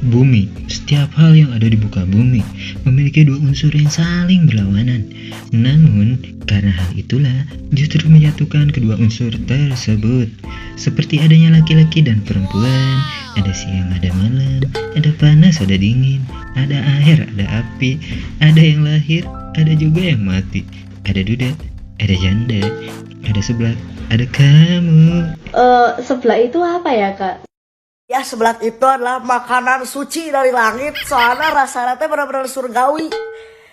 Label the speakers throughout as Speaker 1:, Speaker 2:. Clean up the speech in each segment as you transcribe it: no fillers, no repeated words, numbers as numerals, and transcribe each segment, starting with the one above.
Speaker 1: Bumi, setiap hal yang ada di muka bumi memiliki dua unsur yang saling berlawanan. Namun, karena hal itulah justru menyatukan kedua unsur tersebut. Seperti adanya laki-laki dan perempuan, ada siang, ada malam, ada panas, ada dingin, ada air, ada api, ada yang lahir, ada juga yang mati, ada duda, ada janda, ada sebelah, ada kamu.
Speaker 2: Sebelah itu apa ya, Kak?
Speaker 3: Ya, sebelah itu adalah makanan suci dari langit. Soalnya rasanya teh benar-benar surgawi.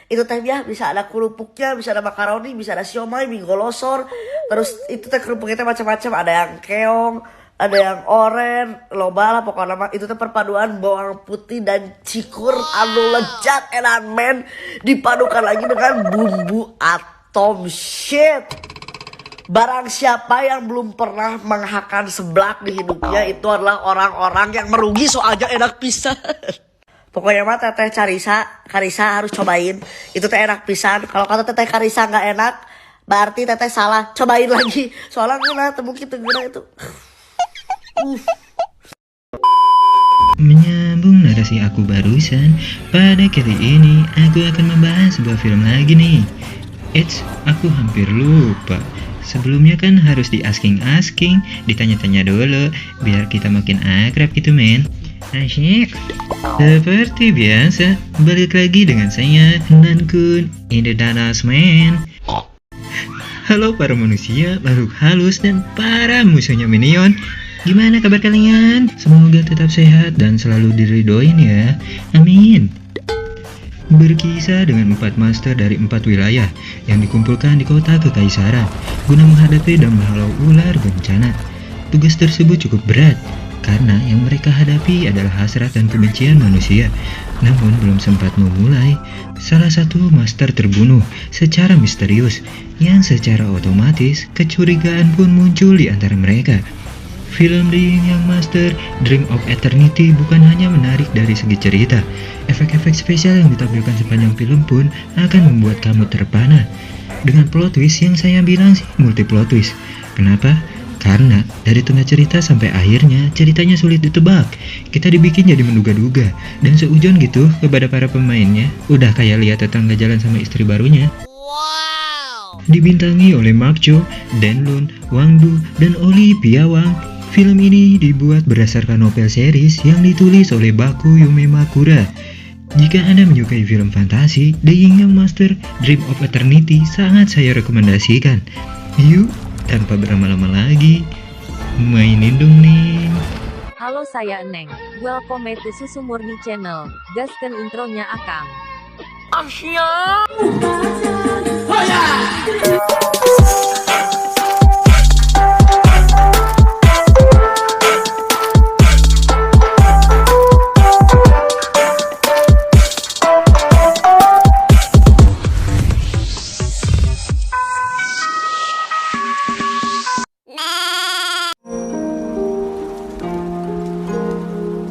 Speaker 3: Itu teh ya bisa ada kerupuknya, bisa ada makaroni, bisa ada siomay, mie golosor. Terus itu teh kerupuknya teh macam-macam. Ada yang keong, ada yang oren, loba lah pokoknya. Itu teh perpaduan bawang putih dan cikur anu lezat enak men. Dipadukan lagi dengan bumbu atom shit. Barang siapa yang belum pernah menghakkan seblak di hidupnya itu adalah orang-orang yang merugi soalnya enak pisan. Pokoknya mah teteh Karisa harus cobain. Itu teh enak pisan. Kalau kata teteh Karisa nggak enak, berarti teteh salah. Cobain lagi. Soalnya guna mungkin teguna itu.
Speaker 1: Menyambung narasi aku barusan, pada kali ini aku akan membahas sebuah film lagi nih. Aku hampir lupa. Sebelumnya kan harus di asking, ditanya-tanya dulu, biar kita makin akrab gitu men. Asyik. Seperti biasa, balik lagi dengan saya, Nankun, in the Danas man. Halo para manusia, makhluk halus, dan para musuhnya minion. Gimana kabar kalian? Semoga tetap sehat dan selalu diridhoin ya. Amin. Berkisah dengan 4 master dari 4 wilayah yang dikumpulkan di kota Kekaisaran guna menghadapi dan menghalau ular bencana. Tugas tersebut cukup berat karena yang mereka hadapi adalah hasrat dan kebencian manusia. Namun belum sempat memulai, salah satu master terbunuh secara misterius yang secara otomatis kecurigaan pun muncul di antara mereka. Film The Yin Yang Master Dream of Eternity bukan hanya menarik dari segi cerita, efek-efek spesial yang ditampilkan sepanjang film pun akan membuat kamu terpana. Dengan plot twist yang saya bilang sih multi plot twist. Kenapa? Karena dari tengah cerita sampai akhirnya ceritanya sulit ditebak. Kita dibikin jadi menduga-duga, dan seujon gitu kepada para pemainnya. Udah kayak lihat tetangga jalan sama istri barunya. Dibintangi oleh Mark Cho, Dan Lun, Wang Du, dan Olivia Wang. Film ini dibuat berdasarkan novel series yang ditulis oleh Baku Yume Makura. Jika Anda menyukai film fantasi, The Yin Yang Master Dream of Eternity sangat saya rekomendasikan. Yuk, tanpa berlama-lama lagi, mainin dong nih.
Speaker 4: Halo, saya Eneng. Welcome to Susu Murni Channel. Gaskan intronya Akang.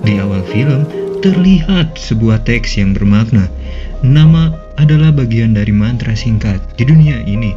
Speaker 1: Di awal film, terlihat sebuah teks yang bermakna. Nama adalah bagian dari mantra singkat di dunia ini.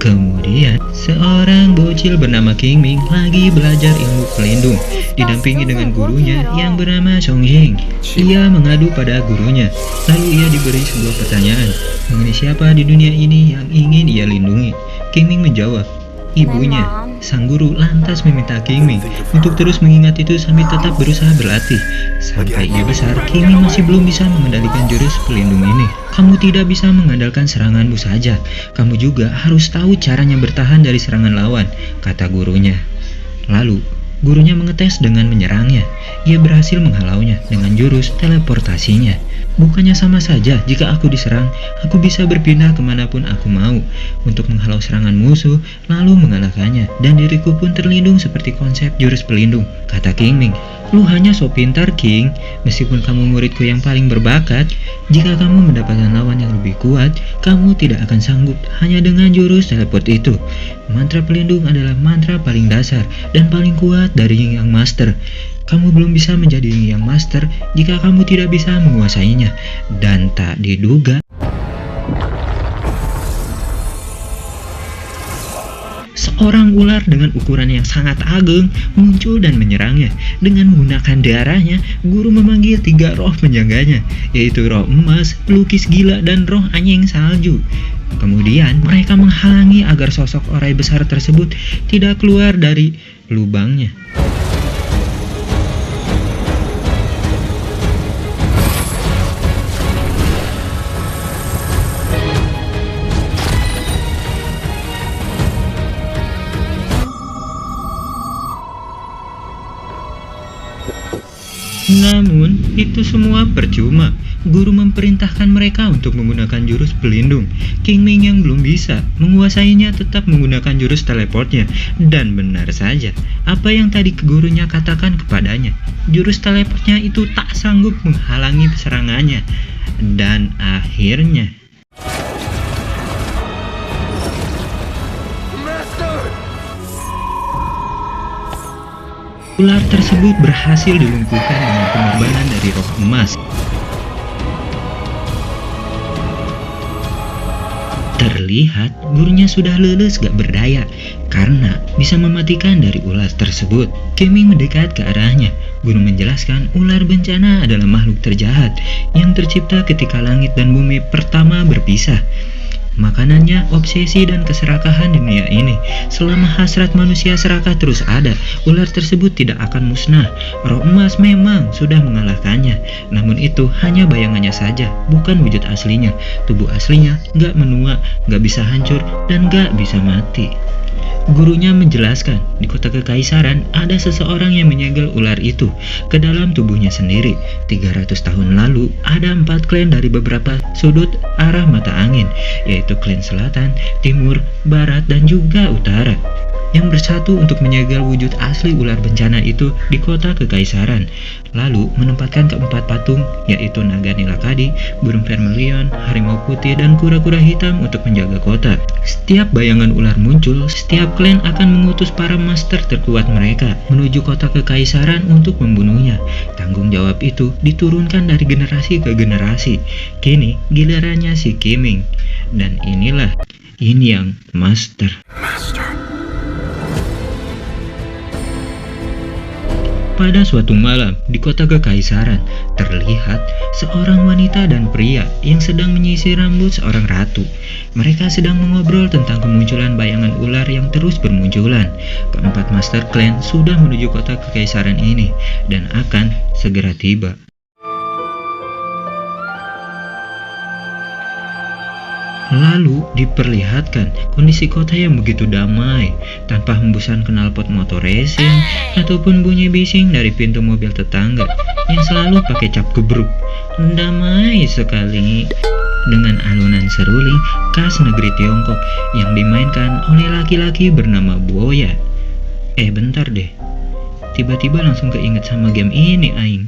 Speaker 1: Kemudian, seorang bocil bernama King Ming lagi belajar ilmu pelindung, didampingi dengan gurunya yang bernama Song Jing. Ia mengadu pada gurunya, lalu ia diberi sebuah pertanyaan, mengenai siapa di dunia ini yang ingin ia lindungi. King Ming menjawab, ibunya. Sang guru lantas meminta King Ming untuk terus mengingat itu sambil tetap berusaha berlatih. Sampai ia besar, King Ming masih belum bisa mengendalikan jurus pelindung ini. Kamu tidak bisa mengandalkan seranganmu saja. Kamu juga harus tahu caranya bertahan dari serangan lawan, kata gurunya. Lalu, gurunya mengetes dengan menyerangnya. Ia berhasil menghalaunya dengan jurus teleportasinya. Bukannya sama saja jika aku diserang, aku bisa berpindah kemanapun aku mau untuk menghalau serangan musuh lalu mengalahkannya, dan diriku pun terlindung seperti konsep jurus pelindung, kata King Ming. Lu hanya so pintar King, meskipun kamu muridku yang paling berbakat. Jika kamu mendapatkan lawan yang lebih kuat, kamu tidak akan sanggup hanya dengan jurus teleport itu. Mantra pelindung adalah mantra paling dasar dan paling kuat dari Yin Yang Master. Kamu belum bisa menjadi Yin Yang Master jika kamu tidak bisa menguasainya. Dan tak diduga, seorang ular dengan ukuran yang sangat ageng muncul dan menyerangnya. Dengan menggunakan darahnya, guru memanggil 3 roh penjaganya, yaitu roh emas, pelukis gila, dan roh anjing salju. Kemudian mereka menghalangi agar sosok orai besar tersebut tidak keluar dari lubangnya. Namun, itu semua percuma. Guru memerintahkan mereka untuk menggunakan jurus pelindung. King Ming yang belum bisa menguasainya tetap menggunakan jurus teleportnya. Dan benar saja, apa yang tadi gurunya katakan kepadanya, jurus teleportnya itu tak sanggup menghalangi serangannya. Dan akhirnya ular tersebut berhasil dilumpuhkan dengan pengorbanan dari roh emas. Terlihat gurunya sudah leles gak berdaya karena bisa mematikan dari ular tersebut. King Ming mendekat ke arahnya. Guru menjelaskan ular bencana adalah makhluk terjahat yang tercipta ketika langit dan bumi pertama berpisah. Makanannya obsesi dan keserakahan dunia ini. Selama hasrat manusia serakah terus ada, ular tersebut tidak akan musnah. Roh emas memang sudah mengalahkannya, namun itu hanya bayangannya saja, bukan wujud aslinya. Tubuh aslinya gak menua, gak bisa hancur, dan gak bisa mati. Gurunya menjelaskan, di kota kekaisaran ada seseorang yang menyegel ular itu ke dalam tubuhnya sendiri. 300 tahun lalu, ada 4 klan dari beberapa sudut arah mata angin, yaitu klan selatan, timur, barat, dan juga utara, yang bersatu untuk menyegel wujud asli ular bencana itu di kota kekaisaran, lalu menempatkan keempat patung, yaitu naga nilakadi, burung vermilion, harimau putih, dan kura-kura hitam untuk menjaga kota. Setiap bayangan ular muncul, setiap klan akan mengutus para master terkuat mereka menuju kota kekaisaran untuk membunuhnya. Tanggung jawab itu diturunkan dari generasi ke generasi. Kini gilirannya si King Ming, dan ini yang master. Pada suatu malam di kota kekaisaran, terlihat seorang wanita dan pria yang sedang menyisir rambut seorang ratu. Mereka sedang mengobrol tentang kemunculan bayangan ular yang terus bermunculan. Keempat master clan sudah menuju kota kekaisaran ini dan akan segera tiba. Lalu diperlihatkan kondisi kota yang begitu damai, tanpa hembusan knalpot motor racing ataupun bunyi bising dari pintu mobil tetangga yang selalu pakai cap gebruk. Damai sekali dengan alunan seruling khas negeri Tiongkok yang dimainkan oleh laki-laki bernama Buoya. Bentar deh, tiba-tiba langsung keinget sama game ini aing.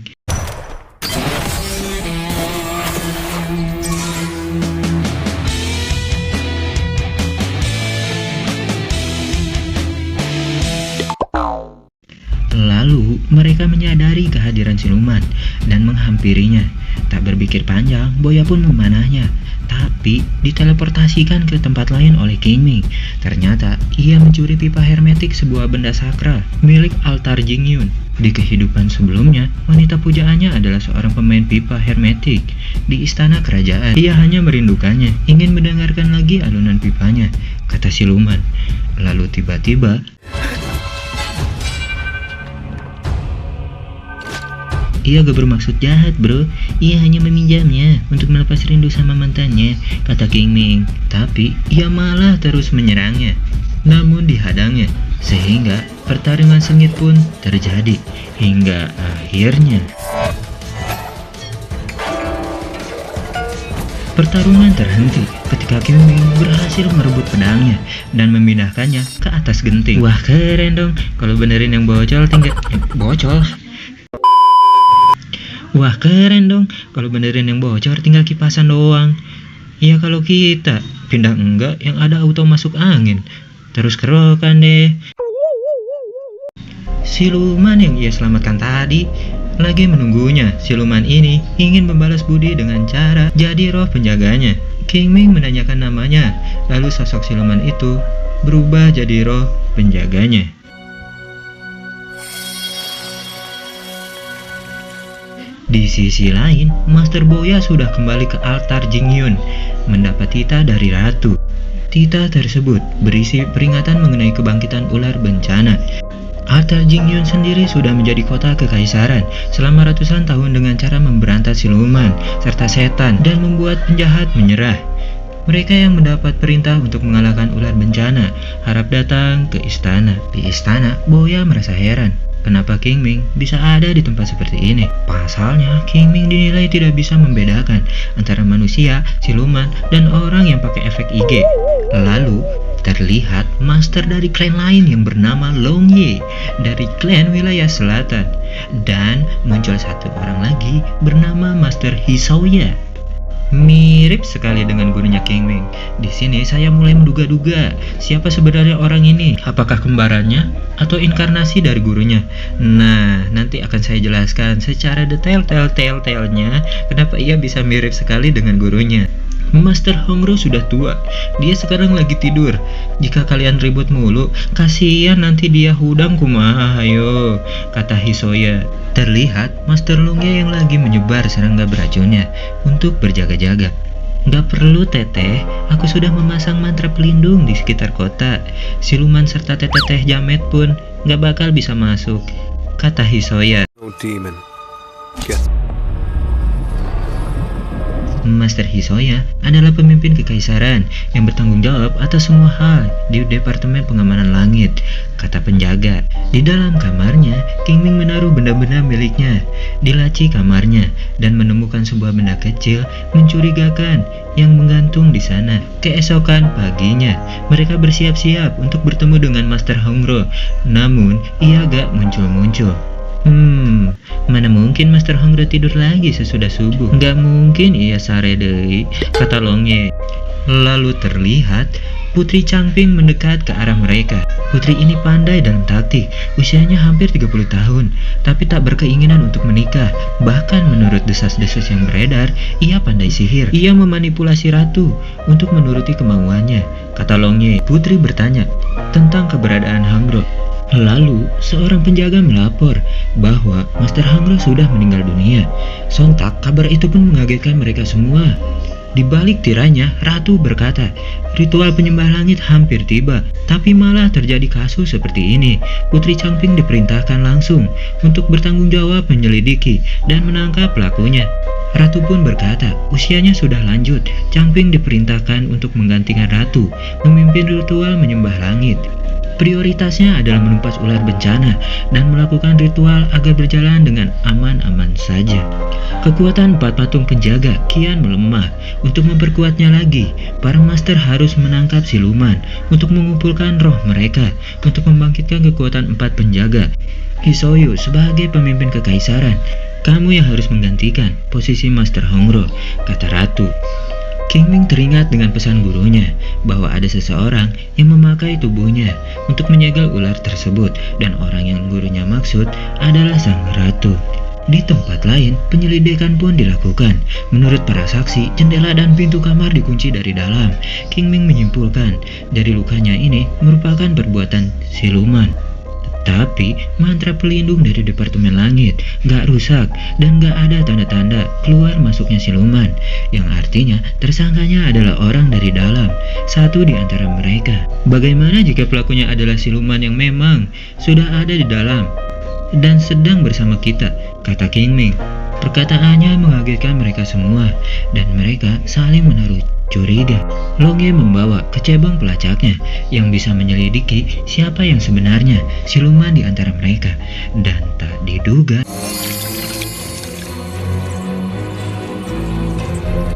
Speaker 1: Lalu mereka menyadari kehadiran siluman dan menghampirinya. Tak berpikir panjang, Buoya pun memanahnya, tapi diteleportasikan ke tempat lain oleh King Ming. Ternyata ia mencuri pipa hermetik, sebuah benda sakral milik altar Jingyun. Di kehidupan sebelumnya, wanita pujaannya adalah seorang pemain pipa hermetik di istana kerajaan. Ia hanya merindukannya, ingin mendengarkan lagi alunan pipanya, kata siluman. Lalu tiba-tiba ia gak bermaksud jahat bro, ia hanya meminjamnya untuk melepas rindu sama mantannya, kata King Ming. Tapi ia malah terus menyerangnya, namun dihadangnya, sehingga pertarungan sengit pun terjadi. Hingga akhirnya pertarungan terhenti ketika King Ming berhasil merebut pedangnya dan memindahkannya ke atas genting. Wah keren dong, kalau benerin yang bocor tinggal bocor. Wah keren dong, kalau benerin yang bocor tinggal kipasan doang. Ya kalau kita pindah enggak, yang ada auto masuk angin. Terus kerokan deh. Siluman yang ia selamatkan tadi lagi menunggunya. Siluman ini ingin membalas budi dengan cara jadi roh penjaganya. King Ming menanyakan namanya, lalu sosok siluman itu berubah jadi roh penjaganya. Di sisi lain, Master Boya sudah kembali ke altar Jingyun, mendapat tita dari ratu. Tita tersebut berisi peringatan mengenai kebangkitan ular bencana. Altar Jingyun sendiri sudah menjadi kota kekaisaran selama ratusan tahun dengan cara memberantas siluman serta setan dan membuat penjahat menyerah. Mereka yang mendapat perintah untuk mengalahkan ular bencana harap datang ke istana. Di istana, Boya merasa heran. Kenapa King Ming bisa ada di tempat seperti ini? Pasalnya, King Ming dinilai tidak bisa membedakan antara manusia, siluman, dan orang yang pakai efek IG. Lalu, terlihat master dari klan lain yang bernama Long Ye dari klan wilayah selatan. Dan muncul satu orang lagi bernama Master Hisoya. Mirip sekali dengan gurunya King Ming. Di sini saya mulai menduga-duga siapa sebenarnya orang ini. Apakah kembarannya atau inkarnasi dari gurunya? Nah, nanti akan saya jelaskan secara detail-nya kenapa ia bisa mirip sekali dengan gurunya. Master Hongro sudah tua. Dia sekarang lagi tidur. Jika kalian ribut mulu, kasihan nanti dia hudang kumaha ayo, kata Hisoya. Terlihat Master Longye yang lagi menyebar serangga beracunnya untuk berjaga-jaga. Gak perlu teteh, aku sudah memasang mantra pelindung di sekitar kota. Siluman serta teteh jamet pun gak bakal bisa masuk, kata Hisoya.
Speaker 5: No demon.
Speaker 1: Master Hisoya adalah pemimpin kekaisaran yang bertanggung jawab atas semua hal di Departemen Pengamanan Langit, kata penjaga. Di dalam kamarnya, King Ming menaruh benda-benda miliknya di laci kamarnya dan menemukan sebuah benda kecil mencurigakan yang menggantung di sana. Keesokan paginya, mereka bersiap-siap untuk bertemu dengan Master Hongro, namun ia gak muncul-muncul. Mana mungkin Master Hongro tidur lagi sesudah subuh? Gak mungkin ia sare deui, kata Longye. Lalu terlihat Putri Changping mendekat ke arah mereka. Putri ini pandai dalam taktik, usianya hampir 30 tahun, tapi tak berkeinginan untuk menikah. Bahkan menurut desas-desus yang beredar, ia pandai sihir. Ia memanipulasi ratu untuk menuruti kemauannya, kata Longye. Putri bertanya tentang keberadaan Hongro. Lalu, seorang penjaga melapor bahwa Master Hongro sudah meninggal dunia. Sontak, kabar itu pun mengagetkan mereka semua. Di balik tiranya, Ratu berkata, ritual penyembah langit hampir tiba, tapi malah terjadi kasus seperti ini. Putri Changping diperintahkan langsung untuk bertanggung jawab menyelidiki dan menangkap pelakunya. Ratu pun berkata, usianya sudah lanjut. Changping diperintahkan untuk menggantikan Ratu, memimpin ritual menyembah langit. Prioritasnya adalah menumpas ular bencana dan melakukan ritual agar berjalan dengan aman-aman saja. Kekuatan 4 patung penjaga kian melemah. Untuk memperkuatnya lagi, para master harus menangkap siluman untuk mengumpulkan roh mereka untuk membangkitkan kekuatan 4 penjaga. Hisoyu sebagai pemimpin kekaisaran, kamu yang harus menggantikan posisi Master Hongro, kata Ratu. King Ming teringat dengan pesan gurunya bahwa ada seseorang yang memakai tubuhnya untuk menyegel ular tersebut, dan orang yang gurunya maksud adalah sang ratu. Di tempat lain, penyelidikan pun dilakukan. Menurut para saksi, jendela dan pintu kamar dikunci dari dalam. King Ming menyimpulkan dari lukanya ini merupakan perbuatan siluman. Tapi mantra pelindung dari Departemen Langit gak rusak dan gak ada tanda-tanda keluar masuknya siluman, yang artinya tersangkanya adalah orang dari dalam, satu di antara mereka. Bagaimana jika pelakunya adalah siluman yang memang sudah ada di dalam dan sedang bersama kita, kata King Ming. Perkataannya mengagetkan mereka semua dan mereka saling menaruh curiga. Longye membawa kecebong pelacaknya yang bisa menyelidiki siapa yang sebenarnya siluman di antara mereka, dan tak diduga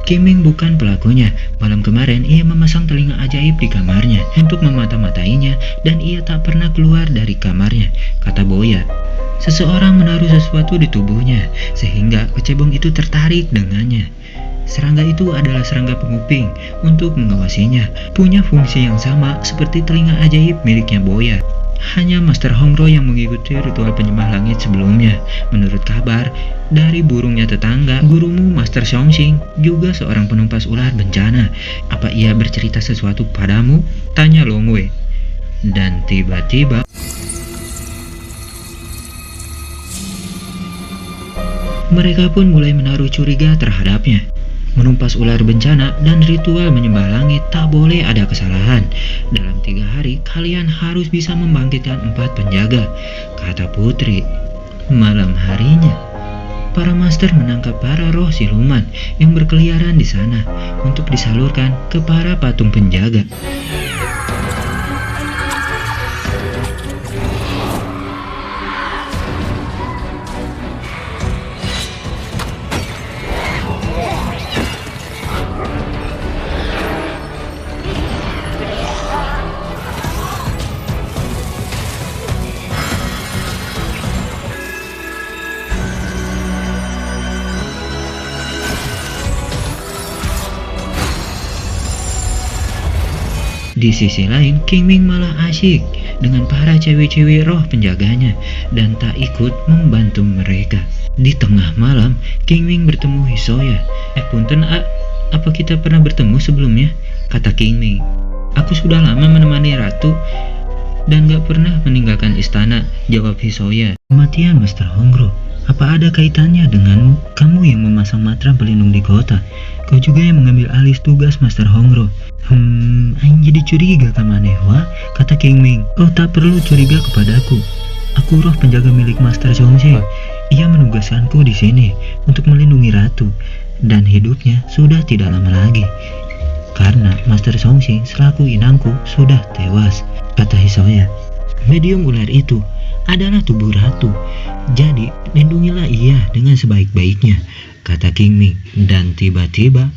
Speaker 1: King Ming bukan pelakunya. Malam kemarin ia memasang telinga ajaib di kamarnya untuk memata-matainya dan ia tak pernah keluar dari kamarnya, kata Boya. Seseorang menaruh sesuatu di tubuhnya sehingga kecebong itu tertarik dengannya. Serangga itu adalah serangga penguping untuk mengawasinya, punya fungsi yang sama seperti telinga ajaib miliknya Boya. Hanya Master Hongro yang mengikuti ritual penyembah langit sebelumnya. Menurut kabar dari burungnya tetangga, gurumu Master Xiongxing juga seorang penumpas ular bencana. Apa ia bercerita sesuatu padamu? Tanya Longwei. Dan tiba-tiba mereka pun mulai menaruh curiga terhadapnya. Menumpas ular bencana dan ritual menyembah langit tak boleh ada kesalahan. Dalam 3 hari kalian harus bisa membangkitkan 4 penjaga, kata putri. Malam harinya, para master menangkap para roh siluman yang berkeliaran di sana untuk disalurkan ke para patung penjaga. Di sisi lain, King Ming malah asyik dengan para cewek-cewek roh penjaganya dan tak ikut membantu mereka. Di tengah malam, King Ming bertemu Hisoya. Punten, apa kita pernah bertemu sebelumnya? Kata King Ming. Aku sudah lama menemani ratu dan gak pernah meninggalkan istana, jawab Hisoya. Kematian Master Hongro, apa ada kaitannya denganmu? Kamu yang memasang mantra pelindung di kota. Kau juga yang mengambil alih tugas Master Hongro. Aing jadi curiga ka manehwa, kata King Ming. Kau tak perlu curiga kepadaku. Aku roh penjaga milik Master Zhongxing. Ia menugaskanku di sini untuk melindungi ratu, dan hidupnya sudah tidak lama lagi. Karena Master Zhongxing selaku inangku sudah tewas, kata Hisoya. Medium ular itu adalah tubuh ratu, jadi lindungilah ia dengan sebaik-baiknya, kata King Ming. Dan tiba-tiba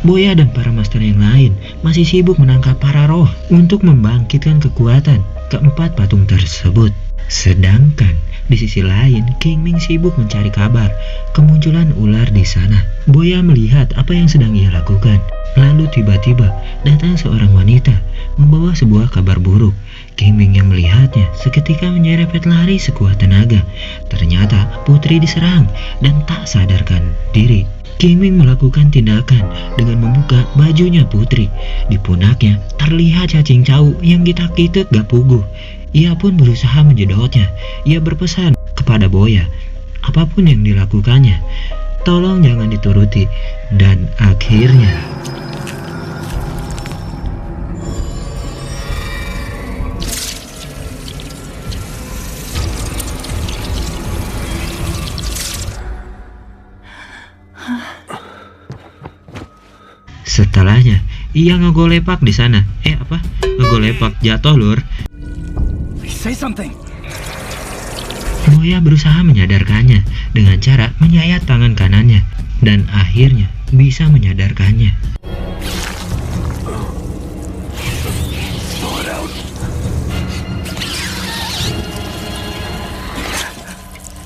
Speaker 1: Boya dan para master yang lain masih sibuk menangkap para roh untuk membangkitkan kekuatan keempat patung tersebut. Sedangkan di sisi lain, King Ming sibuk mencari kabar kemunculan ular di sana. Boya melihat apa yang sedang ia lakukan. Lalu tiba-tiba datang seorang wanita membawa sebuah kabar buruk. King Ming yang melihatnya seketika menyerepet lari sekuat tenaga. Ternyata putri diserang dan tak sadarkan diri. King Ming melakukan tindakan dengan membuka bajunya putri. Di punaknya terlihat cacing cau yang kitak-kituk gak puguh. Ia pun berusaha menjedotnya. Ia berpesan kepada Boya, apapun yang dilakukannya, tolong jangan dituruti. Dan akhirnya setelahnya ia ngegolepak di sana. Ngegolepak jatuh lur.
Speaker 5: Say something.
Speaker 1: Boya berusaha menyadarkannya dengan cara menyayat tangan kanannya dan akhirnya bisa menyadarkannya.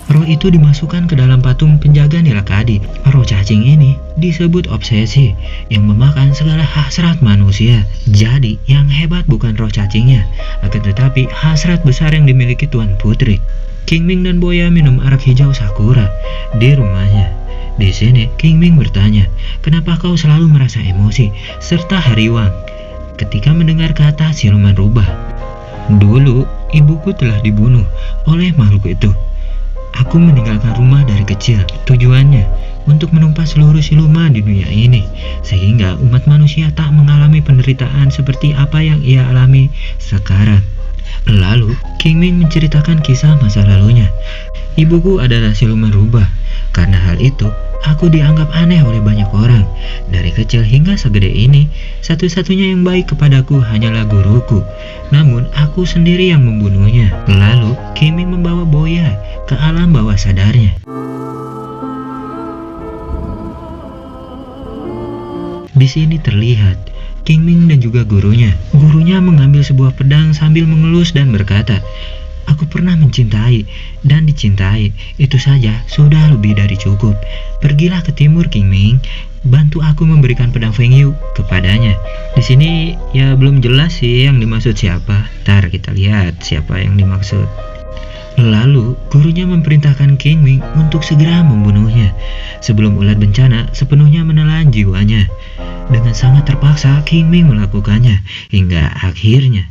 Speaker 1: Roh itu dimasukkan ke dalam patung penjaga Nilakadi. Roh cacing ini disebut obsesi yang memakan segala hasrat manusia. Jadi yang hebat bukan roh cacingnya, akan tetapi hasrat besar yang dimiliki Tuan Putri. King Ming dan Boya minum arak hijau Sakura di rumahnya. Di sini King Ming bertanya, kenapa kau selalu merasa emosi serta hariwang ketika mendengar kata siluman rubah? Dulu ibuku telah dibunuh oleh makhluk itu. Aku meninggalkan rumah dari kecil, tujuannya untuk menumpas seluruh siluman di dunia ini, sehingga umat manusia tak mengalami penderitaan seperti apa yang ia alami sekarang. Lalu, King Ming menceritakan kisah masa lalunya. Ibuku adalah siluman rubah. Karena hal itu, aku dianggap aneh oleh banyak orang. Dari kecil hingga segede ini, satu-satunya yang baik kepadaku hanyalah guruku. Namun, aku sendiri yang membunuhnya. Lalu, King Ming membawa Boya ke alam bawah sadarnya. Di sini terlihat King Ming dan juga gurunya. Gurunya mengambil sebuah pedang sambil mengelus dan berkata, aku pernah mencintai dan dicintai. Itu saja sudah lebih dari cukup. Pergilah ke timur King Ming, bantu aku memberikan pedang Feng Yu kepadanya. Di sini ya belum jelas sih yang dimaksud siapa. Ntar kita lihat siapa yang dimaksud. Lalu gurunya memerintahkan King Ming untuk segera membunuhnya sebelum ulat bencana sepenuhnya menelan jiwanya. Dengan sangat terpaksa, King Ming melakukannya hingga akhirnya.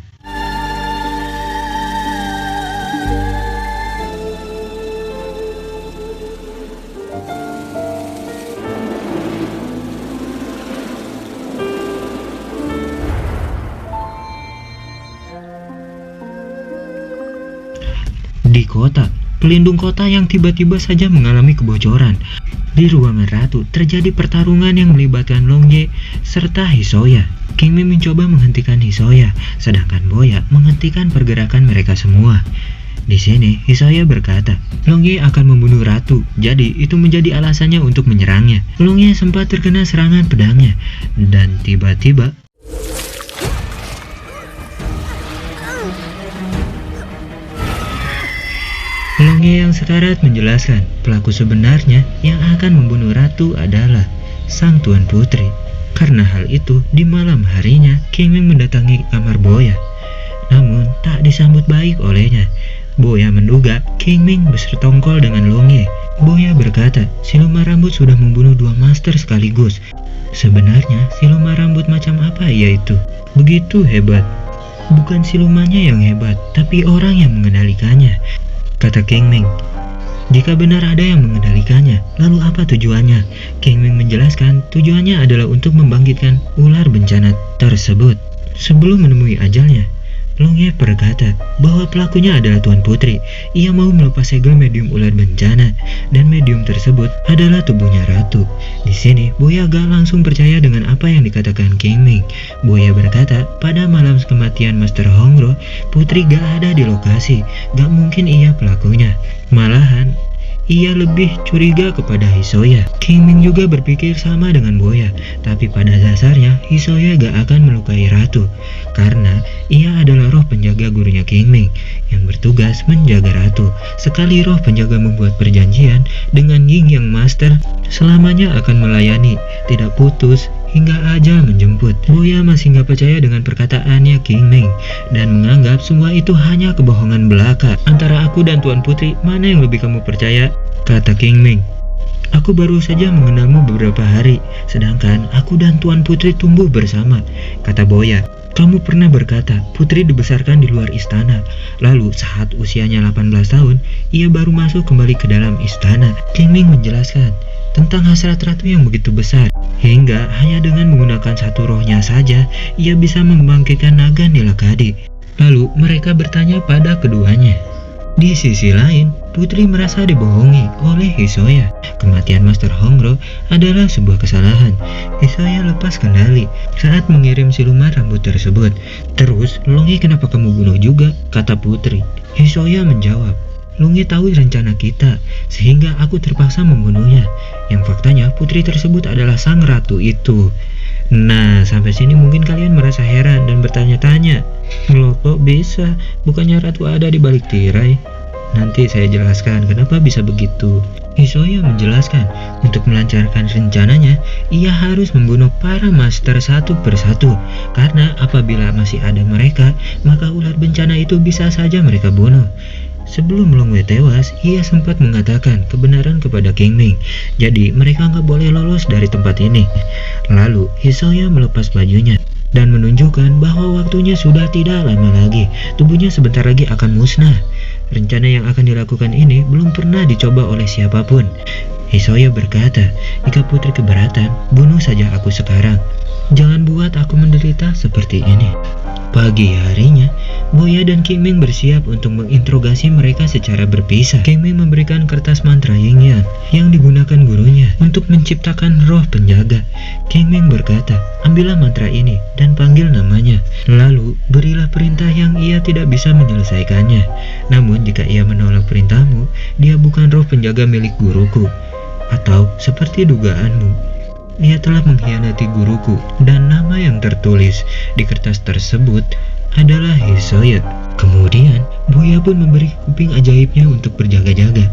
Speaker 1: Di kota, pelindung kota yang tiba-tiba saja mengalami kebocoran. Di ruangan ratu terjadi pertarungan yang melibatkan Long Ye serta Hisoya. King Ming mencoba menghentikan Hisoya, sedangkan Boya menghentikan pergerakan mereka semua. Di sini, Hisoya berkata, Long Ye akan membunuh ratu, jadi itu menjadi alasannya untuk menyerangnya. Long Ye sempat terkena serangan pedangnya, dan tiba-tiba Long Ye yang sekarat menjelaskan pelaku sebenarnya yang akan membunuh ratu adalah sang Tuan Putri. Karena hal itu, di malam harinya King Ming mendatangi kamar Boya. Namun tak disambut baik olehnya. Boya menduga King Ming bersekongkol dengan Long Ye. Boya berkata, siluman rambut sudah membunuh 2 master sekaligus. Sebenarnya siluman rambut macam apa ia itu? Begitu hebat. Bukan silumannya yang hebat, tapi orang yang mengendalikannya, kata King Ming. Jika benar ada yang mengendalikannya, lalu apa tujuannya? King Ming menjelaskan tujuannya adalah untuk membangkitkan ular bencana tersebut. Sebelum menemui ajalnya, Long Ye berkata bahwa pelakunya adalah Tuan Putri. Ia mau melepas segel medium ular bencana, dan medium tersebut adalah tubuhnya ratu. Di sini, Boya gak langsung percaya dengan apa yang dikatakan King Ming. Boya berkata, pada malam kematian Master Hongro, Putri gak ada di lokasi. Gak mungkin ia pelakunya. Malahan, ia lebih curiga kepada Hisoya. King Ming juga berpikir sama dengan Boya, tapi pada dasarnya Hisoya gak akan melukai ratu, karena ia adalah roh penjaga gurunya King Ming yang bertugas menjaga ratu. Sekali roh penjaga membuat perjanjian dengan Ying Yang Master, selamanya akan melayani, tidak putus hingga ajal menjemput. Boya masih gak percaya dengan perkataannya King Ming dan menganggap semua itu hanya kebohongan belaka. Antara aku dan Tuan Putri, mana yang lebih kamu percaya? Kata King Ming. Aku baru saja mengenalmu beberapa hari, sedangkan aku dan Tuan Putri tumbuh bersama, kata Boya. Kamu pernah berkata Putri dibesarkan di luar istana, lalu saat usianya 18 tahun, ia baru masuk kembali ke dalam istana. King Ming menjelaskan tentang hasrat ratu yang begitu besar, hingga hanya dengan menggunakan satu rohnya saja, ia bisa membangkitkan naga Nilakadi. Lalu mereka bertanya pada keduanya. Di sisi lain, Putri merasa dibohongi oleh Hisoya. Kematian Master Hongro adalah sebuah kesalahan. Hisoya lepas kendali saat mengirim siluman rambut tersebut. Terus, Long Ye kenapa kamu bunuh juga? Kata Putri. Hisoya menjawab, Long Ye tahu rencana kita, sehingga aku terpaksa membunuhnya. Yang faktanya, putri tersebut adalah sang ratu itu. Nah, sampai sini mungkin kalian merasa heran dan bertanya-tanya, loh kok bisa? Bukannya ratu ada di balik tirai? Nanti saya jelaskan kenapa bisa begitu. Hisoya menjelaskan, untuk melancarkan rencananya, ia harus membunuh para master satu persatu. Karena apabila masih ada mereka, maka ular bencana itu bisa saja mereka bunuh. Sebelum Long Wei tewas, ia sempat mengatakan kebenaran kepada King Ming. Jadi mereka nggak boleh lolos dari tempat ini. Lalu Hisoya melepas bajunya dan menunjukkan bahwa waktunya sudah tidak lama lagi. Tubuhnya sebentar lagi akan musnah. Rencana yang akan dilakukan ini belum pernah dicoba oleh siapapun. Hisoya berkata, jika putri keberatan, bunuh saja aku sekarang. Jangan buat aku menderita seperti ini. Pagi harinya, Boya dan King Ming bersiap untuk menginterogasi mereka secara berpisah. King Ming memberikan kertas mantra Yin Yang yang digunakan gurunya untuk menciptakan roh penjaga. King Ming berkata, ambillah mantra ini dan panggil namanya. Lalu, berilah perintah yang ia tidak bisa menyelesaikannya. Namun, jika ia menolak perintahmu, dia bukan roh penjaga milik guruku. Atau, seperti dugaanmu, ia telah mengkhianati guruku, dan nama yang tertulis di kertas tersebut adalah Hisoya. Kemudian, Boya pun memberi kuping ajaibnya untuk berjaga-jaga.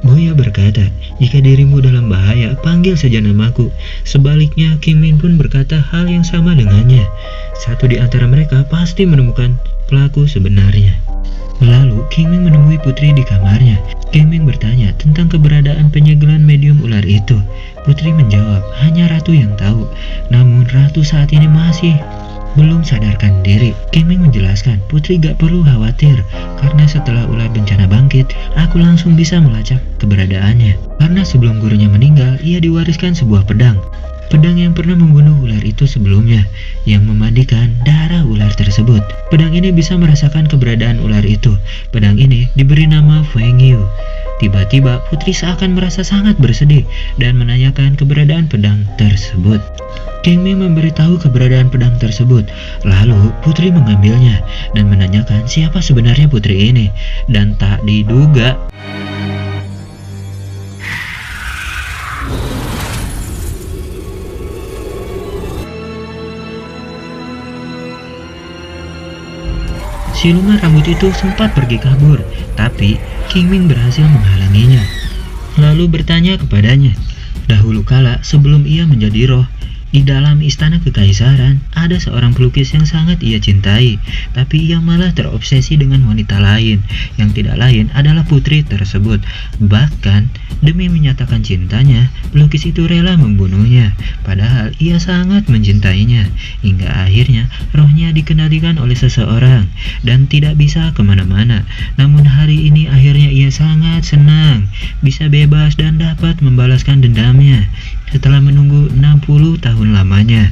Speaker 1: Boya berkata, jika dirimu dalam bahaya, panggil saja namaku. Sebaliknya, King Ming pun berkata hal yang sama dengannya. Satu di antara mereka pasti menemukan pelaku sebenarnya. Lalu King Ming menemui Putri di kamarnya. King Ming bertanya tentang keberadaan penyegelan medium ular itu. Putri menjawab hanya Ratu yang tahu. Namun Ratu saat ini masih belum sadarkan diri. King Ming menjelaskan Putri gak perlu khawatir karena setelah ular bencana bangkit, aku langsung bisa melacak keberadaannya. Karena sebelum gurunya meninggal, ia diwariskan sebuah pedang. Pedang yang pernah membunuh ular itu sebelumnya, yang memandikan darah ular tersebut. Pedang ini bisa merasakan keberadaan ular itu. Pedang ini diberi nama Feng Yu. Tiba-tiba Putri seakan merasa sangat bersedih dan menanyakan keberadaan pedang tersebut. King Ming memberitahu keberadaan pedang tersebut. Lalu Putri mengambilnya dan menanyakan siapa sebenarnya Putri ini. Dan tak diduga, siluman rambut itu sempat pergi kabur, tapi King Ming berhasil menghalanginya. Lalu bertanya kepadanya, dahulu kala sebelum ia menjadi roh, di dalam istana kekaisaran ada seorang pelukis yang sangat ia cintai, tapi ia malah terobsesi dengan wanita lain, yang tidak lain adalah putri tersebut. Bahkan demi menyatakan cintanya, pelukis itu rela membunuhnya, padahal ia sangat mencintainya, hingga akhirnya rohnya dikendalikan oleh seseorang dan tidak bisa kemana-mana. Namun hari ini akhirnya ia sangat senang, bisa bebas dan dapat membalaskan dendamnya setelah menunggu 60 tahun lamanya.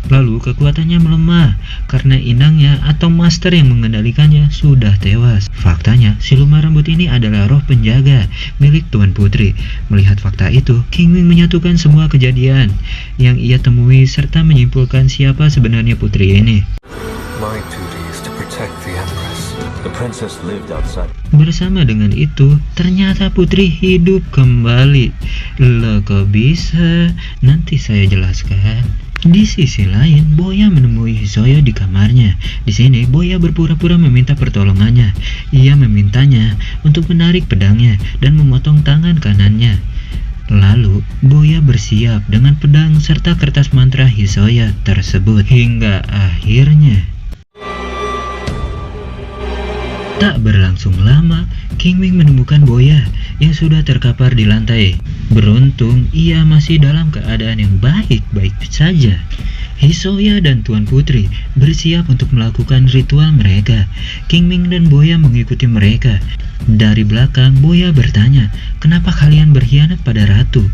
Speaker 1: Lalu kekuatannya melemah karena inangnya atau master yang mengendalikannya sudah tewas. Faktanya, siluman rambut ini adalah roh penjaga milik Tuan Putri. Melihat fakta itu, King Ming menyatukan semua kejadian yang ia temui serta menyimpulkan siapa sebenarnya putri ini.
Speaker 5: My duty is to protect the Empress. The princess lived outside.
Speaker 1: Bersama dengan itu, ternyata putri hidup kembali. Loh, kok bisa? Nanti saya jelaskan. Di sisi lain, Boya menemui Hisoya di kamarnya. Di sini, Boya berpura-pura meminta pertolongannya. Ia memintanya untuk menarik pedangnya dan memotong tangan kanannya. Lalu, Boya bersiap dengan pedang serta kertas mantra Hisoya tersebut. Hingga akhirnya, tak berlangsung lama, King Ming menemukan Boya yang sudah terkapar di lantai. Beruntung, ia masih dalam keadaan yang baik-baik saja. Hisoya dan Tuan Putri bersiap untuk melakukan ritual mereka. King Ming dan Boya mengikuti mereka. Dari belakang, Boya bertanya, "Kenapa kalian berkhianat pada ratu?"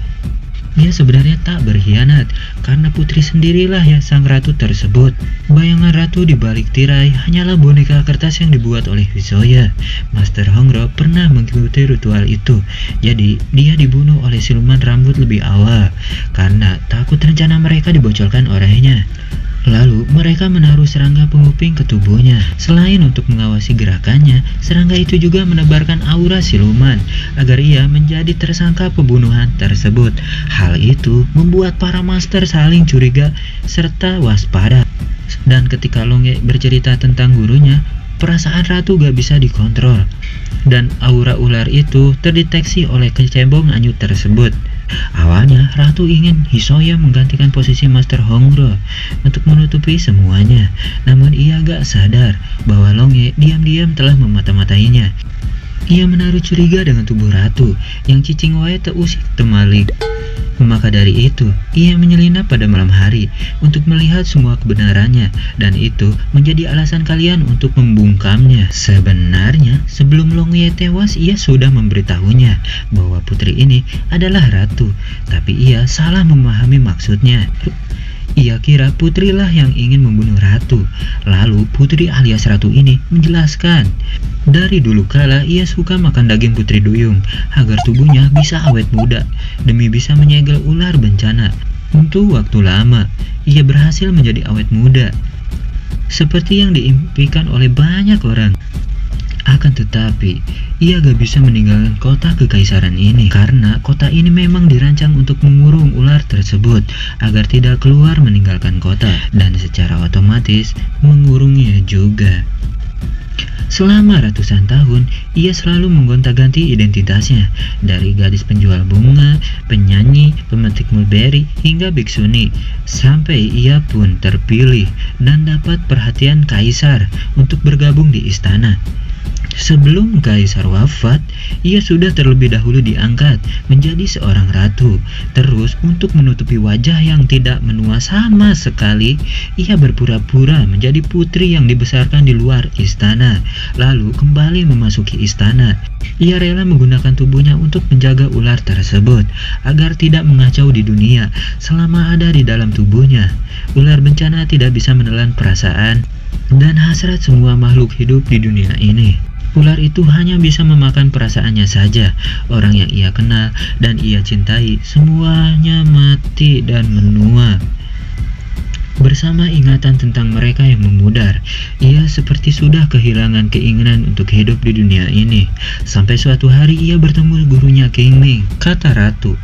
Speaker 1: Dia sebenarnya tak berkhianat, karena putri sendirilah yang sang ratu tersebut. Bayangan ratu di balik tirai hanyalah boneka kertas yang dibuat oleh Hisoya. Master Hongro pernah mengikuti ritual itu, jadi dia dibunuh oleh siluman rambut lebih awal, karena takut rencana mereka dibocorkan olehnya. Lalu mereka menaruh serangga penguping ke tubuhnya. Selain untuk mengawasi gerakannya, serangga itu juga menebarkan aura siluman agar ia menjadi tersangka pembunuhan tersebut. Hal itu membuat para master saling curiga serta waspada. Dan ketika Longe bercerita tentang gurunya, perasaan ratu gak bisa dikontrol, dan aura ular itu terdeteksi oleh kecebong anyut tersebut. Awalnya ratu ingin Hisoya menggantikan posisi Master Hongro untuk menutupi semuanya, namun ia gak sadar bahwa Longe diam-diam telah memata-matainya. Ia menaruh curiga dengan tubuh ratu yang cicing wae teusik temalik. Maka dari itu, ia menyelinap pada malam hari untuk melihat semua kebenarannya, dan itu menjadi alasan kalian untuk membungkamnya. Sebenarnya, sebelum Longe tewas, ia sudah memberitahunya bahwa putri ini adalah ratu, tapi ia salah memahami maksudnya. Ia kira putrilah yang ingin membunuh ratu. Lalu putri alias ratu ini menjelaskan, dari dulu kala ia suka makan daging putri duyung agar tubuhnya bisa awet muda demi bisa menyegel ular bencana. Untuk waktu lama, ia berhasil menjadi awet muda seperti yang diimpikan oleh banyak orang. Akan tetapi, ia gak bisa meninggalkan kota kekaisaran ini karena kota ini memang dirancang untuk mengurung ular tersebut agar tidak keluar meninggalkan kota, dan secara otomatis mengurungnya juga. Selama ratusan tahun, ia selalu menggonta-ganti identitasnya, dari gadis penjual bunga, penyanyi, pemetik mulberry, hingga biksuni, sampai ia pun terpilih dan dapat perhatian kaisar untuk bergabung di istana. Sebelum kaisar wafat, ia sudah terlebih dahulu diangkat menjadi seorang ratu. Terus, untuk menutupi wajah yang tidak menua sama sekali, ia berpura-pura menjadi putri yang dibesarkan di luar istana, lalu kembali memasuki istana. Ia rela menggunakan tubuhnya untuk menjaga ular tersebut agar tidak mengacau di dunia selama ada di dalam tubuhnya. Ular bencana tidak bisa menelan perasaan dan hasrat semua makhluk hidup di dunia ini. Ular itu hanya bisa memakan perasaannya saja. Orang yang ia kenal dan ia cintai semuanya mati dan menua. Bersama ingatan tentang mereka yang memudar, ia seperti sudah kehilangan keinginan untuk hidup di dunia ini. Sampai suatu hari ia bertemu gurunya King Ming, kata ratu.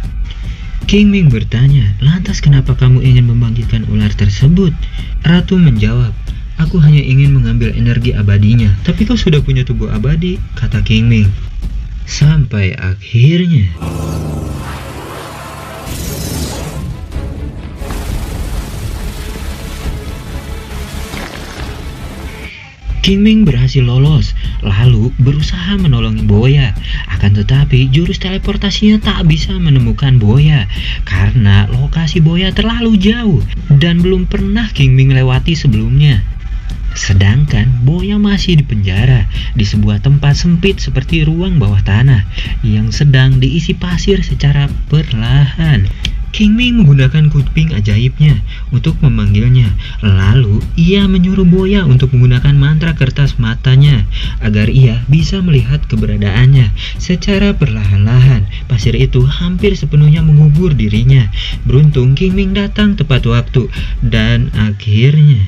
Speaker 1: King Ming bertanya, "Lantas kenapa kamu ingin membangkitkan ular tersebut?" Ratu menjawab, "Aku hanya ingin mengambil energi abadinya." "Tapi kau sudah punya tubuh abadi," kata King Ming. Sampai akhirnya King Ming berhasil lolos, lalu berusaha menolong Boya. Akan tetapi jurus teleportasinya tak bisa menemukan Boya karena lokasi Boya terlalu jauh dan belum pernah King Ming lewati sebelumnya. Sedangkan Boya masih di penjara di sebuah tempat sempit seperti ruang bawah tanah yang sedang diisi pasir secara perlahan. King Ming menggunakan kuping ajaibnya untuk memanggilnya. Lalu ia menyuruh Boya untuk menggunakan mantra kertas matanya agar ia bisa melihat keberadaannya. Secara perlahan-lahan pasir itu hampir sepenuhnya mengubur dirinya. Beruntung King Ming datang tepat waktu dan akhirnya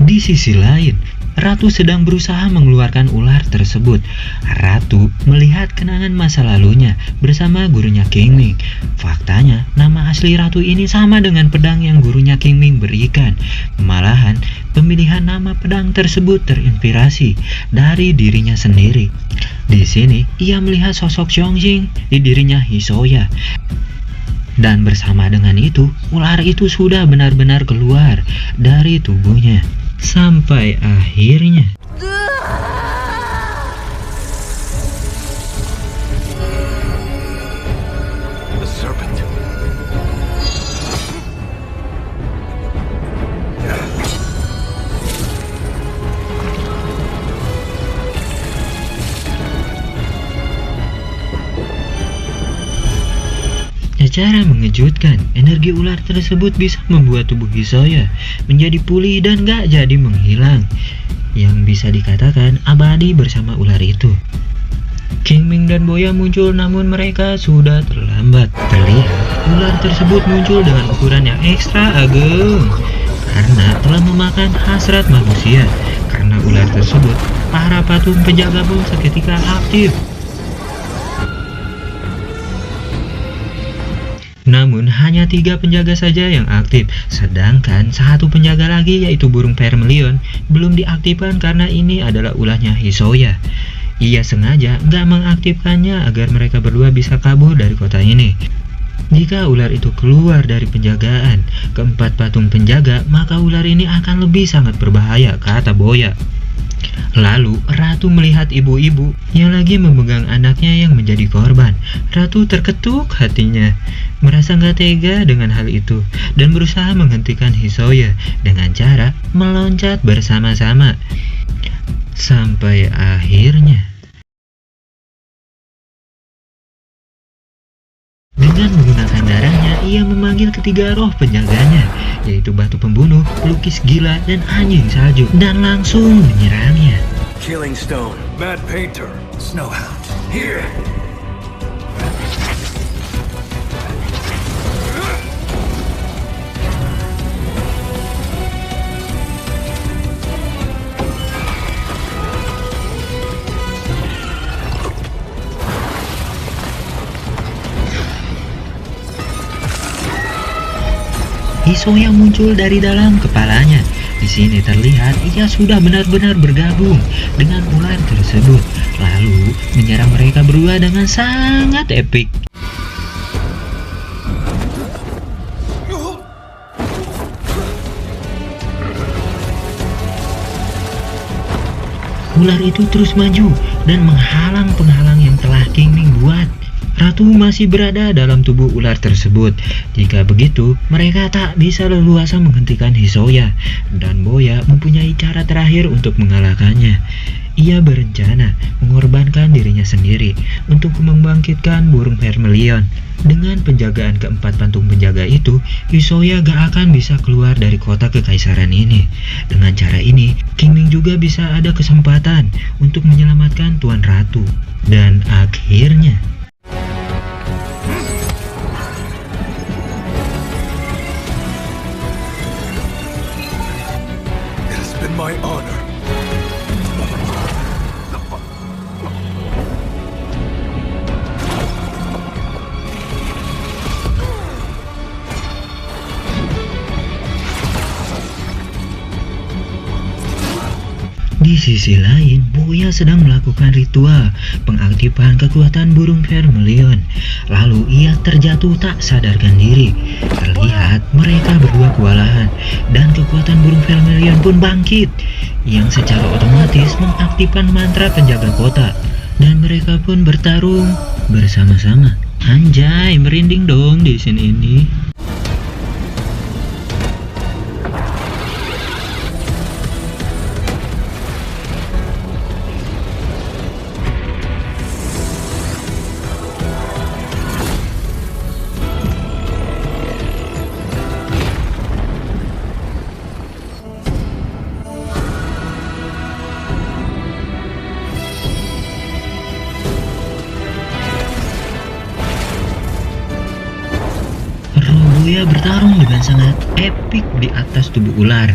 Speaker 1: di sisi lain, Ratu sedang berusaha mengeluarkan ular tersebut. Ratu melihat kenangan masa lalunya bersama gurunya King Ming. Faktanya, nama asli Ratu ini sama dengan pedang yang gurunya King Ming berikan. Malahan, pemilihan nama pedang tersebut terinspirasi dari dirinya sendiri. Di sini, ia melihat sosok Xiongxing di dirinya Hisoya. Dan bersama dengan itu, ular itu sudah benar-benar keluar dari tubuhnya. Sampai akhirnya
Speaker 5: The serpent.
Speaker 1: secara mengejutkan, energi ular tersebut bisa membuat tubuh Hisoya menjadi pulih dan gak jadi menghilang, yang bisa dikatakan abadi bersama ular itu. King Ming dan Boya muncul namun mereka sudah terlambat. Terlihat ular tersebut muncul dengan ukuran yang ekstra agung karena telah memakan hasrat manusia. Karena ular tersebut, para patung penjaga pun seketika aktif. Namun hanya 3 penjaga saja yang aktif, sedangkan 1 penjaga lagi yaitu burung vermilion belum diaktifkan karena ini adalah ulahnya Hisoya. Ia sengaja nggak mengaktifkannya agar mereka berdua bisa kabur dari kota ini. Jika ular itu keluar dari penjagaan keempat patung penjaga, maka ular ini akan lebih sangat berbahaya, kata Boya. Lalu Ratu melihat ibu-ibu yang lagi memegang anaknya yang menjadi korban. Ratu terketuk hatinya, merasa gak tega dengan hal itu, dan berusaha menghentikan Hisoya dengan cara meloncat bersama-sama. Sampai akhirnya dengan menggunakan darahnya, ia memanggil ketiga roh penjaganya, yaitu batu pembunuh, pelukis gila, dan anjing salju, dan langsung menyerangnya.
Speaker 5: Killing Stone. Mad Painter. Snowhound. Here.
Speaker 1: Hisoya muncul dari dalam kepalanya. Di sini terlihat ia sudah benar-benar bergabung dengan ular tersebut, lalu menyerang mereka berdua dengan sangat epik. ular itu terus maju dan menghalang penghalang yang telah King Ming buat. Ratu masih berada dalam tubuh ular tersebut. Jika begitu, mereka tak bisa leluasa menghentikan Hisoya, dan Boya mempunyai cara terakhir untuk mengalahkannya. Ia berencana mengorbankan dirinya sendiri untuk membangkitkan burung vermilion. Dengan penjagaan keempat pantung penjaga itu, Hisoya gak akan bisa keluar dari kota kekaisaran ini. Dengan cara ini, King Ming juga bisa ada kesempatan untuk menyelamatkan Tuan Ratu. Dan akhirnya
Speaker 5: It has been my honor.
Speaker 1: di sisi lain, Boya sedang melakukan ritual pengaktifan kekuatan burung vermilion. Lalu ia terjatuh tak sadarkan diri. Terlihat mereka berdua kewalahan dan kekuatan burung vermilion pun bangkit, yang secara otomatis mengaktifkan mantra penjaga kota. Dan mereka pun bertarung bersama-sama. Anjay, merinding dong di sini ini. Boya bertarung dengan sangat epik di atas tubuh ular.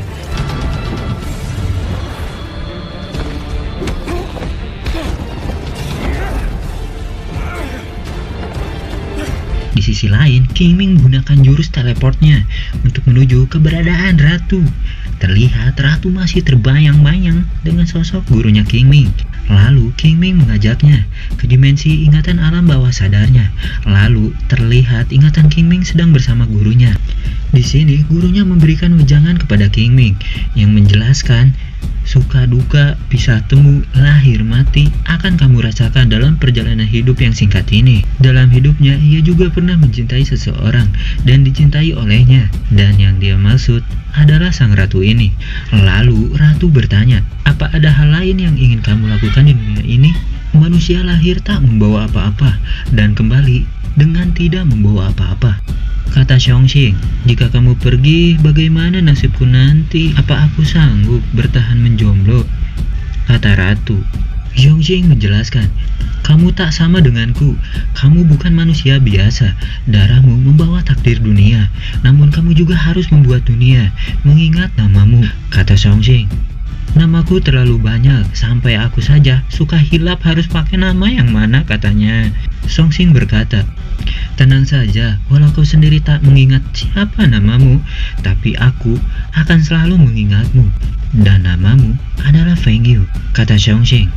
Speaker 1: Di sisi lain, King Ming menggunakan jurus teleportnya untuk menuju keberadaan Ratu. Terlihat Ratu masih terbayang-bayang dengan sosok gurunya King Ming. Lalu King Ming mengajaknya ke dimensi ingatan alam bawah sadarnya. Lalu terlihat ingatan King Ming sedang bersama gurunya. Di sini gurunya memberikan wejangan kepada King Ming yang menjelaskan suka duka, pisah temu, lahir mati akan kamu rasakan dalam perjalanan hidup yang singkat ini. Dalam hidupnya ia juga pernah mencintai seseorang dan dicintai olehnya, dan yang dia maksud adalah sang ratu ini. Lalu ratu bertanya, apa ada hal lain yang ingin kamu lakukan di dunia ini? Manusia lahir tak membawa apa-apa dan kembali dengan tidak membawa apa-apa. Kata Xiongxing, jika kamu pergi, bagaimana nasibku nanti? Apa aku sanggup bertahan menjomblo? Kata ratu. Xiongxing menjelaskan, kamu tak sama denganku. Kamu bukan manusia biasa. Darahmu membawa takdir dunia. Namun kamu juga harus membuat dunia mengingat namamu. Kata Xiongxing, namaku terlalu banyak, sampai aku saja suka hilap harus pakai nama yang mana katanya. Xiongxing berkata, tenang saja, walau kau sendiri tak mengingat siapa namamu, tapi aku akan selalu mengingatmu. Dan namamu adalah Feng Yu, kata Xiongxing.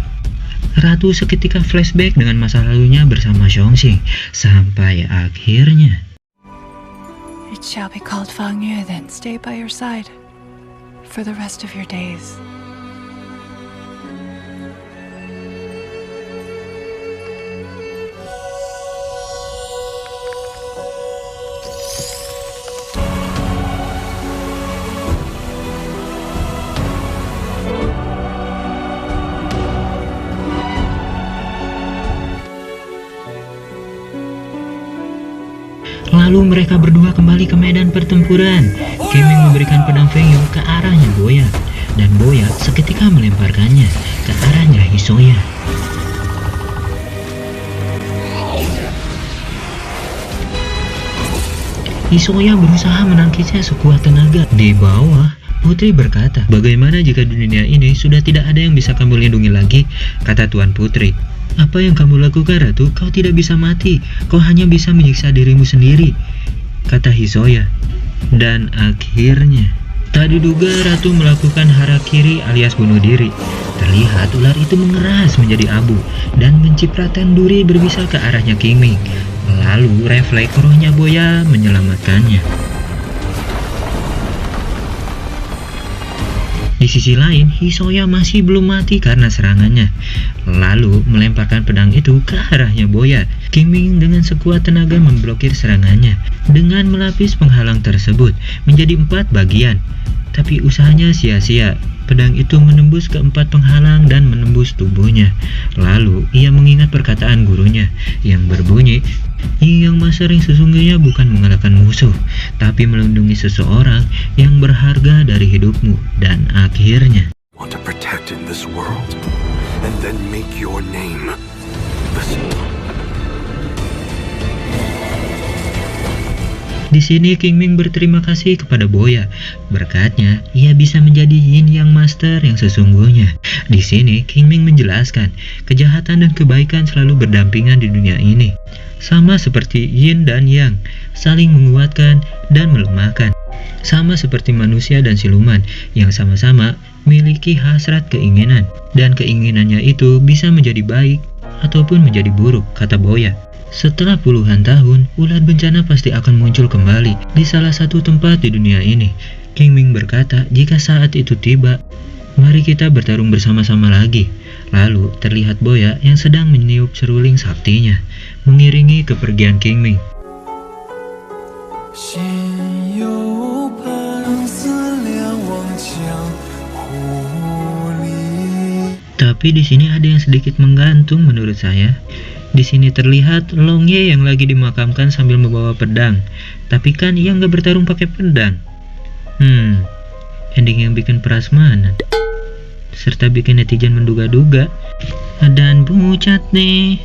Speaker 1: Ratu seketika flashback dengan masa lalunya bersama Xiongxing, sampai akhirnya
Speaker 6: It shall be called Fang Yue, then stay by your side for the rest of your days.
Speaker 1: Lalu mereka berdua kembali ke medan pertempuran. King Ming memberikan pedang Feng Yu ke arahnya Boya, dan Boya seketika melemparkannya ke arahnya Hisoya. Hisoya berusaha menangkisnya sekuat tenaga. Di bawah, Putri berkata, bagaimana jika di dunia ini sudah tidak ada yang bisa kamu lindungi lagi? Kata Tuan Putri. Apa yang kamu lakukan, Ratu? Kau tidak bisa mati. Kau hanya bisa menyiksa dirimu sendiri, kata Hisoya. Dan akhirnya, tak diduga Ratu melakukan harakiri alias bunuh diri. Terlihat ular itu mengeras menjadi abu dan mencipratan duri berbisa ke arahnya King Ming. Lalu refleks rohnya Boya menyelamatkannya. Di sisi lain, Hisoya masih belum mati karena serangannya. Lalu melemparkan pedang itu ke arahnya Boya. Kingming dengan sekuat tenaga memblokir serangannya dengan melapis penghalang tersebut menjadi 4 bagian. Tapi usahanya sia-sia. Pedang itu menembus ke 4 penghalang dan menembus tubuhnya. Lalu ia mengingat perkataan gurunya yang berbunyi, Yang Master yang sesungguhnya bukan mengalahkan musuh, tapi melindungi seseorang yang berharga dari hidupmu. Dan akhirnya
Speaker 5: Want to protect in this world, and then make your name. Listen.
Speaker 1: Di sini Kingming berterima kasih kepada Boya. Berkatnya, ia bisa menjadi Yin Yang Master yang sesungguhnya. Di sini Kingming menjelaskan, kejahatan dan kebaikan selalu berdampingan di dunia ini. Sama seperti Yin dan Yang, saling menguatkan dan melemahkan. Sama seperti manusia dan siluman yang sama-sama memiliki hasrat keinginan, dan keinginannya itu bisa menjadi baik ataupun menjadi buruk, kata Boya. Setelah puluhan tahun, ulat bencana pasti akan muncul kembali di salah satu tempat di dunia ini. Kingming berkata, jika saat itu tiba, mari kita bertarung bersama-sama lagi. Lalu terlihat Boya yang sedang meniup seruling saktinya, mengiringi kepergian Kingming. Tapi di sini ada yang sedikit menggantung menurut saya. Di sini terlihat Longye yang lagi dimakamkan sambil membawa pedang. Tapi kan ia nggak bertarung pakai pedang. Ending yang bikin prasmanan. Serta bikin netizen menduga-duga. Dan bucat nih.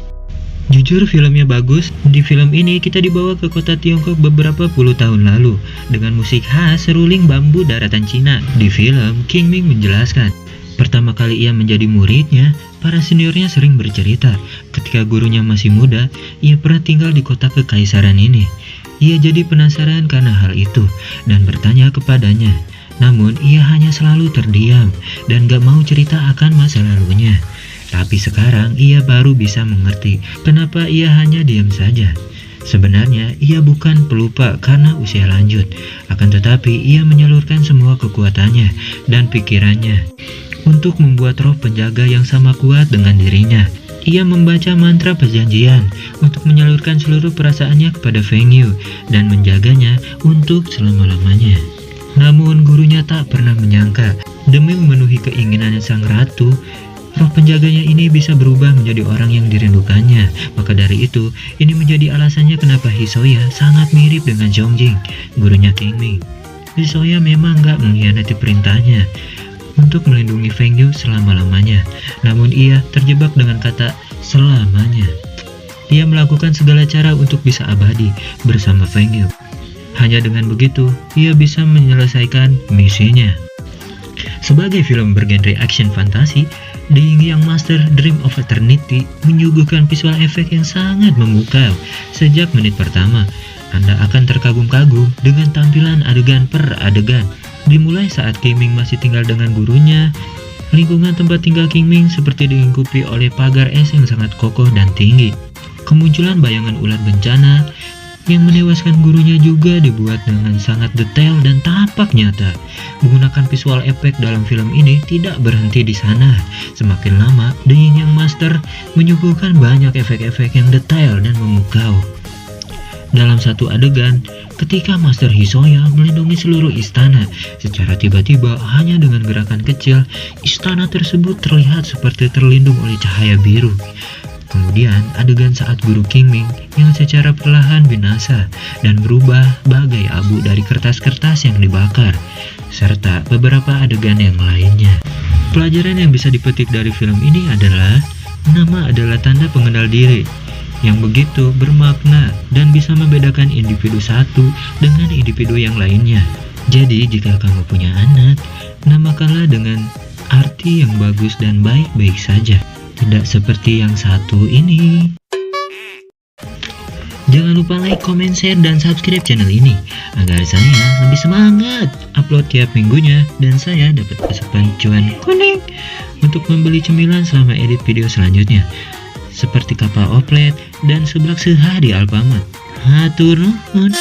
Speaker 1: Jujur filmnya bagus. Di film ini kita dibawa ke kota Tiongkok beberapa puluh tahun lalu dengan musik khas seruling bambu daratan Cina. Di film, Kingming menjelaskan, pertama kali ia menjadi muridnya, para seniornya sering bercerita ketika gurunya masih muda, ia pernah tinggal di kota kekaisaran ini. Ia jadi penasaran karena hal itu dan bertanya kepadanya. Namun ia hanya selalu terdiam dan gak mau cerita akan masa lalunya. Tapi sekarang ia baru bisa mengerti kenapa ia hanya diam saja. Sebenarnya ia bukan pelupa karena usia lanjut, akan tetapi ia menyalurkan semua kekuatannya dan pikirannya untuk membuat roh penjaga yang sama kuat dengan dirinya. Ia membaca mantra perjanjian untuk menyalurkan seluruh perasaannya kepada Feng Yu dan menjaganya untuk selama-lamanya. Namun gurunya tak pernah menyangka, demi memenuhi keinginannya sang ratu, roh penjaganya ini bisa berubah menjadi orang yang dirindukannya. Maka dari itu, ini menjadi alasannya kenapa Hisoya sangat mirip dengan Zhongjing, gurunya Kingming. Hisoya memang gak mengkhianati perintahnya untuk melindungi Feng Yu selama-lamanya. Namun ia terjebak dengan kata selamanya. Ia melakukan segala cara untuk bisa abadi bersama Feng Yu. Hanya dengan begitu, ia bisa menyelesaikan misinya. Sebagai film bergenre action fantasi, The Yin Yang Master Dream of Eternity menyuguhkan visual efek yang sangat memukau. Sejak menit pertama, Anda akan terkagum-kagum dengan tampilan adegan per adegan. Dimulai saat Kingming masih tinggal dengan gurunya, lingkungan tempat tinggal Kingming seperti dilingkupi oleh pagar es yang sangat kokoh dan tinggi. Kemunculan bayangan ulat bencana yang menewaskan gurunya juga dibuat dengan sangat detail dan tampak nyata. Menggunakan visual efek dalam film ini tidak berhenti di sana. Semakin lama, The Yin Yang Master menyuguhkan banyak efek-efek yang detail dan memukau. Dalam satu adegan, ketika Master Hisoya melindungi seluruh istana, secara tiba-tiba hanya dengan gerakan kecil, istana tersebut terlihat seperti terlindung oleh cahaya biru. Kemudian adegan saat guru Kingming yang secara perlahan binasa dan berubah bagai abu dari kertas-kertas yang dibakar, serta beberapa adegan yang lainnya. Pelajaran yang bisa dipetik dari film ini adalah, nama adalah tanda pengenal diri yang begitu bermakna dan bisa membedakan individu satu dengan individu yang lainnya. Jadi jika kamu punya anak, namakanlah dengan arti yang bagus dan baik-baik saja. Tidak seperti yang satu ini. Jangan lupa like, comment, share, dan subscribe channel ini agar saya lebih semangat upload tiap minggunya dan saya dapat asupan cuan kuning untuk membeli cemilan selama edit video selanjutnya, seperti kapal oplet dan seblak seha di Alfamart. Hatur nuhun.